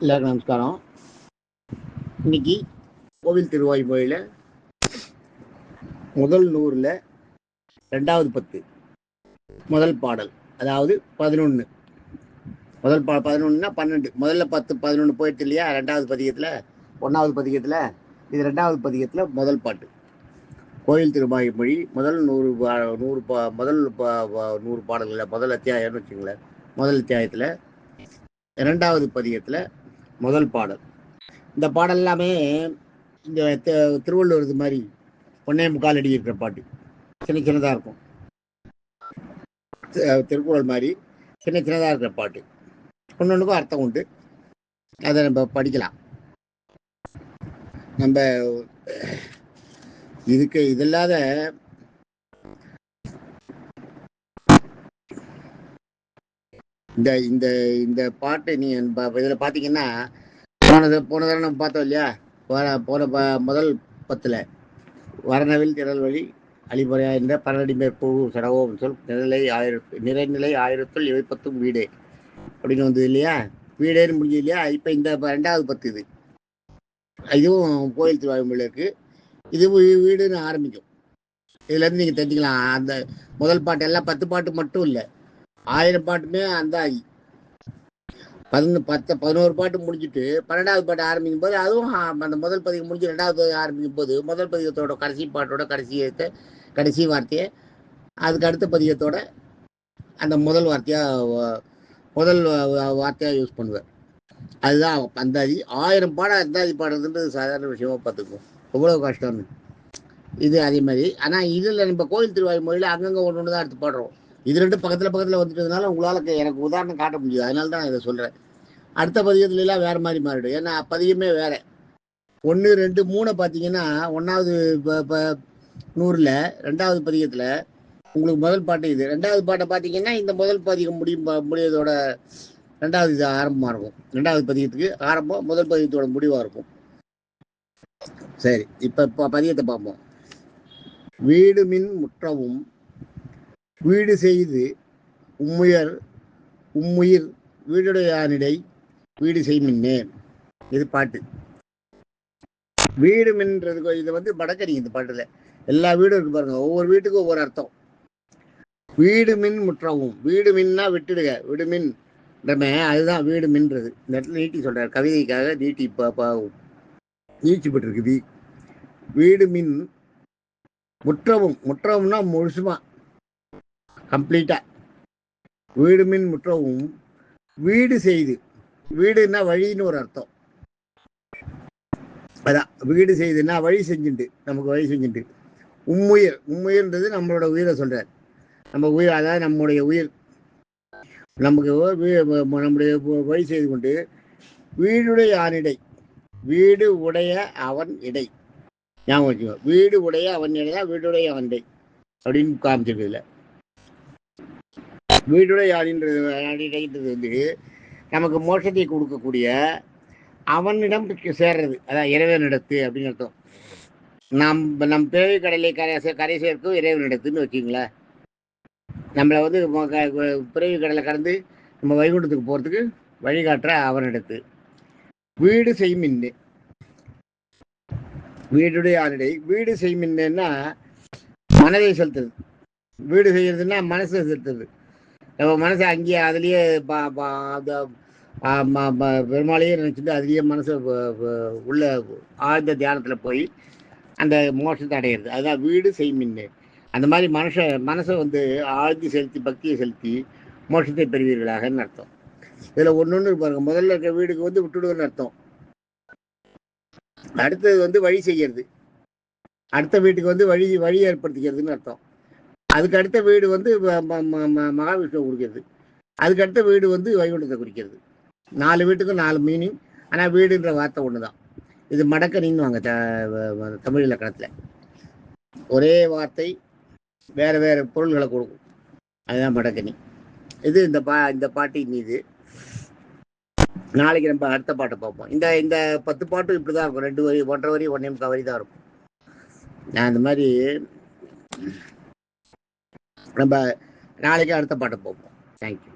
எல்லாருக்கும் நமஸ்காரம். இன்னைக்கு கோவில் திருவாய்மொழியில் முதல் 100ல் 2வது 10 முதல் பாடல், அதாவது 11. முதல் 11னா 12. முதல்ல 10 11 போயிடுச்சு இல்லையா? 2வது பதிகத்தில் 1வது பதிகத்தில். இது 2வது பதிகத்தில் முதல் பாட்டு. கோயில் திருவாய்மொழி முதல் 100 பாடல்களில் முதல் அத்தியாயம்னு வச்சுங்களேன். முதல் அத்தியாயத்தில் 2வது பதிகத்தில் முதல் பாடல். இந்த பாடல் எல்லாமே இந்த திருவள்ளுவர் இது மாதிரி 1.25 அடி இருக்கிற பாட்டு. சின்னதாக இருக்கும். திருக்குறள் மாதிரி சின்னதாக இருக்கிற பாட்டு. ஒன்னொன்றுக்கும் அர்த்தம் உண்டு. அதை நம்ம படிக்கலாம். நம்ம இதுக்கு இதில்லாத இந்த இந்த இந்த பாட்டு நீ இதில் பார்த்தீங்கன்னா போன தடவை நம்ம பார்த்தோம் இல்லையா? போன முதல் 10ல் வரணவில் திரள் வழி அழிமுறையா என்ற பரடி மேற்பூ சடவோம் சொல் நிறைநிலை 1000 இவை 10 வீடே அப்படின்னு வந்தது இல்லையா? வீடேன்னு முடிஞ்சது இல்லையா? இப்போ இந்த 2வது 10 இதுவும் கோயில் திருவாய்மொழியில் இருக்கு. இது வீடுன்னு ஆரம்பிக்கும். இதுலேருந்து நீங்கள் தெரிஞ்சுக்கலாம். அந்த முதல் பாட்டு எல்லாம் 10 பாட்டு மட்டும் இல்லை, 1000 பாட்டுமே அந்த 11 பாட்டு முடிஞ்சுட்டு 12வது பாட்டு ஆரம்பிக்கும் போது அதுவும் அந்த முதல் பதிகம் முடிஞ்சு 2வது பதிகம் ஆரம்பிக்கும் போது முதல் பதிகத்தோட கடைசி பாட்டோட கடைசி வார்த்தையை அதுக்கு அடுத்த பதிகத்தோட அந்த முதல் வார்த்தையாக யூஸ் பண்ணுவேன். அதுதான் அந்தாதி. 1000 பாடம் அந்தாதி பாடுறதுன்றது சாதாரண விஷயமா பார்த்துக்குவோம். எவ்வளோ கஷ்டம்னு. இது அதே மாதிரி. ஆனால் இதில் நம்ம கோயில் திருவாய்மொழியில் அங்கங்கே ஒன்று தான் எடுத்து பாடுறோம். இது 2 பக்கத்தில் வந்துட்டதுனால உங்களால் எனக்கு உதாரணம் காட்ட முடியாது. அதனால தான் நான் இதை சொல்கிறேன். அடுத்த பதிகத்துலாம் வேறு மாதிரி மாறிடும். ஏன்னா பதிகமே வேறு. 1 2 3 பார்த்தீங்கன்னா 1வது 100ல் 2வது பதிகத்தில் உங்களுக்கு முதல் பாட்டு இது. 2வது பாட்டை பார்த்தீங்கன்னா இந்த முதல் பதிகம் முடியதோட 2வது இது ஆரம்பமாக இருக்கும். 2வது பதிகத்துக்கு ஆரம்பம், முதல் பதிகத்தோட முடிவாக இருக்கும். சரி, இப்போ பதிகத்தை பார்ப்போம். வீடு மின் முற்றவும் வீடு செய்து உம்முயிர் வீடுடையானிடை வீடு செய்மின்னே. இது பாட்டு. வீடு மின்றது இது வடக்கறி. இந்த பாட்டுல எல்லா வீடும் இருக்கு பாருங்க. ஒவ்வொரு வீட்டுக்கும் ஒவ்வொரு அர்த்தம். வீடு மின் முற்றவும். வீடு மின்னா விட்டுடுக, வீடு மின் அதுதான் வீடு மின்றது. இந்த இடத்துல நீட்டி சொல்றாரு, கவிதைக்காக நீச்சிப்பட்டிருக்குது. வீடு மின் முற்றவும்னா முழுசுமா கம்ப்ளீட்டா. வீடு மின் முற்றவும் வீடு செய்து. வீடுன்னா வழின்னு ஒரு அர்த்தம். அதான் வீடு செய்துன்னா வழி செஞ்சுட்டு, நமக்கு வழி செஞ்சுட்டு. உம்முயிர்ன்றது நம்மளோட உயிரை சொல்றார். நம்ம உயிர், அதாவது நம்முடைய உயிர் நமக்கு நம்முடைய வழி செய்து கொண்டு வீடுடைய ஆனிடை, வீடு உடைய அவன் இடை. ஞாபகம் வச்சுக்கோ. வீடு உடைய அவன் இடையா வீடுடைய அவன்டை அப்படின்னு காமிச்சிருக்குதுல. வீடுடைய ஆனின்றது நமக்கு மோட்சத்தை கொடுக்கக்கூடிய அவனிடம் சேர்றது. அதான் இறைவனிடத்து அப்படின்னு அர்த்தம். நம் பிறவி கடலை கரை சேர்க்கும் இறைவனிடத்துன்னு வச்சுங்களேன். நம்மளை பிறவி கடலை கடந்து நம்ம வைகுண்டத்துக்கு போகிறதுக்கு வழிகாட்டுற அவனிடத்து. வீடு செய்மின்னு, வீடுடைய ஆனிடை. வீடு செய்மின்னா மனதை செலுத்துறது. வீடு செய்யறதுன்னா மனசை செலுத்துறது. நம்ம மனசை அங்கேயே அதுலேயே பெருமாளையே நினச்சிட்டு அதுலேயே மனசை உள்ள ஆழ்ந்த தியானத்தில் போய் அந்த மோட்சத்தை அடையிறது. அதுதான் வீடு செய்மின்னு. அந்த மாதிரி மனசை ஆழ்த்தி செலுத்தி, பக்தியை செலுத்தி மோட்சத்தை பெறுவீர்களாகன்னு அர்த்தம். இதில் ஒன்று பாருங்க. முதல்ல இருக்க வீடுக்கு விட்டுடுன்னு அர்த்தம். அடுத்தது வழி செய்யறது. அடுத்த வீட்டுக்கு வழி ஏற்படுத்திக்கிறதுன்னு அர்த்தம். அதுக்கு அடுத்த வீடு மகாவிஷ்ணுவை குறிக்கிறது. அதுக்கு அடுத்த வீடு வைகுண்டத்தை குறிக்கிறது. 4 வீட்டுக்கும் 4 மீனிங். ஆனால் வீடுன்ற வார்த்தை ஒன்று தான். இது மடக்கணின்னு வாங்க தமிழ் இலக்கணத்தில். ஒரே வார்த்தை வேறு வேறு பொருள்களை கொடுக்கும். அதுதான் மடக்கணி. இது இந்த பாட்டின் மீது. நாளைக்கு நம்ம அடுத்த பாட்டை பார்ப்போம். இந்த 10 பாட்டும் இப்படி தான் இருக்கும். 2 வரி, 1.5 வரி, 1.25 வரி தான் இருக்கும். நான் இந்த மாதிரி நம்ம நாளைக்கு அடுத்த பாட்டை பார்ப்போம். தேங்க்யூ.